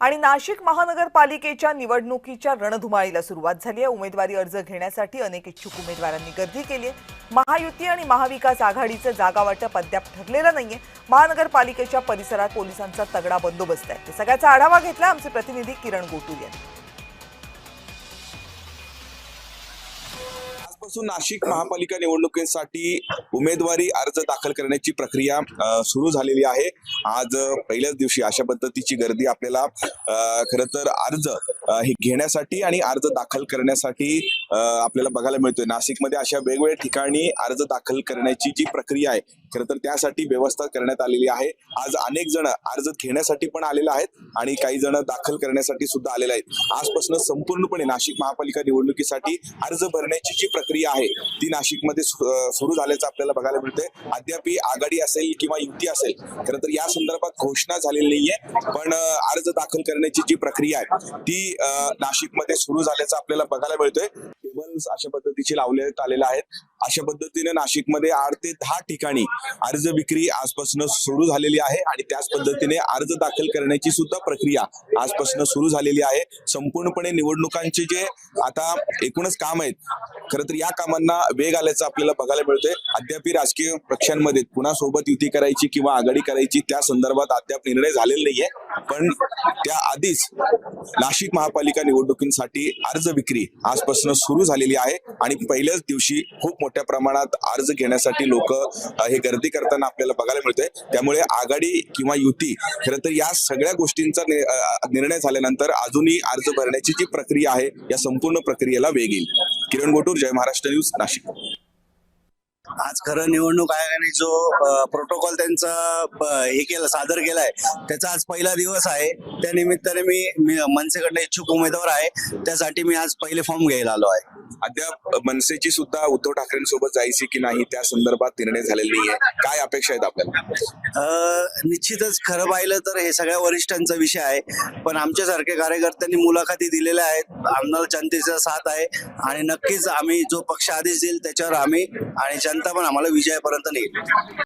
आणि नाशिक महानगरपालिकेच्या निवडणुकीच्या रणधुमाळीला सुरुवात झाली आहे। उमेदवारी अर्ज घेण्यासाठी अनेक इच्छुक उमेदवारांनी गर्दी केली आहे। महायुती आणि महाविकास आघाडीचे जागा वाटप अद्याप ठरलेलं नाहीये। महानगरपालिकेच्या परिसरात पोलिसांचा तगडा बंदोबस्त आहे। ते सगळ्याचा आढावा घेतला आमचे प्रतिनिधी किरण गोटूल यांनी। आजपासून नाशिक महापालिका निवडणुकीसाठी उमेदवारी अर्ज दाखल करण्याची प्रक्रिया सुरू झालेली आहे। आज पहिल्याच दिवशी अशा पद्धतीची गर्दी आपल्याला खरं तर अर्ज हे घेण्यासाठी आणि अर्ज दाखल करण्यासाठी आपल्याला बघायला मिळतोय। नाशिकमध्ये अशा वेगवेगळ्या ठिकाणी अर्ज दाखल करण्याची जी प्रक्रिया आहे खरं तर त्यासाठी व्यवस्था करण्यात आलेली आहे। आज अनेक जण अर्ज घेण्यासाठी पण आलेले आहेत आणि काही जण दाखल करण्यासाठी सुद्धा आलेले आहेत। आजपासून संपूर्णपणे नाशिक महापालिका निवडणुकीसाठी अर्ज भरण्याची जी प्रक्रिया आहे ती नाशिकमध्ये सुरू झाल्याचं आपल्याला बघायला मिळतंय। अद्याप आघाडी असेल किंवा युती असेल खरं तर या संदर्भात घोषणा झालेली नाहीये, पण अर्ज दाखल करण्याची जी प्रक्रिया आहे ती नाशिकमध्ये सुरू झाल्याचं आपल्याला बघायला मिळतंय। टेबल्स अशा पद्धतीचे लावण्यात आलेले आहेत। अशा पद्धतीने नाशिकमध्ये 8 ते 10 ठिकाणी अर्ज विक्री आजपासून सुरू झालेली आहे आणि त्याच पद्धतीने अर्ज दाखल करण्याची सुद्धा प्रक्रिया आजपासून सुरू झालेली आहे। संपूर्णपणे निवडणुकांचे जे आता एकूणच काम आहेत खरं तर या कामांना वेग आल्याचं आपल्याला बघायला मिळतंय। अद्याप राजकीय पक्षांमध्ये कुणासोबत युती करायची किंवा आघाडी करायची त्या संदर्भात अद्याप निर्णय झालेला नाहीये, पण त्या आधीच नाशिक महापालिका निवडणुकीसाठी अर्ज विक्री आजपासून सुरू झालेली आहे आणि पहिल्याच दिवशी खूप मोठ्या प्रमाणात अर्ज घेण्यासाठी लोक हे गर्दी करताना आपल्याला बघायला मिळतंय। त्यामुळे आघाडी किंवा युती खरं तर या सगळ्या गोष्टींचा निर्णय झाल्यानंतर अजूनही अर्ज भरण्याची जी प्रक्रिया आहे या संपूर्ण प्रक्रियेला वेग येईल। किरण गोटूर, जय महाराष्ट्र न्यूज, नाशिक। आज खरं निवडणूक आयोगाने जो प्रोटोकॉल त्यांचा हे केलं सादर केलाय त्याचा आज पहिला दिवस आहे। त्या निमित्ताने मी मनसेकडनं इच्छुक उमेदवार आहे, त्यासाठी मी आज पहिले फॉर्म घ्यायला आलो आहे। अद्याप मनसेची सुद्धा उद्धव ठाकरेंसोबत जायची की नाही त्या संदर्भात निर्णय झालेला नाहीये, काय अपेक्षा आहेत आपल्याला? निश्चितच खरं पाहिलं तर हे सगळ्या वरिष्ठांचा विषय आहे, पण आमच्यासारख्या कार्यकर्त्यांनी मुलाखती दिलेल्या आहेत। आम्हाला जनतेचा साथ आहे आणि नक्कीच आम्ही जो पक्ष आदेश देईल त्याच्यावर आम्ही आणि जनता पण आम्हाला विजयापर्यंत नेईल।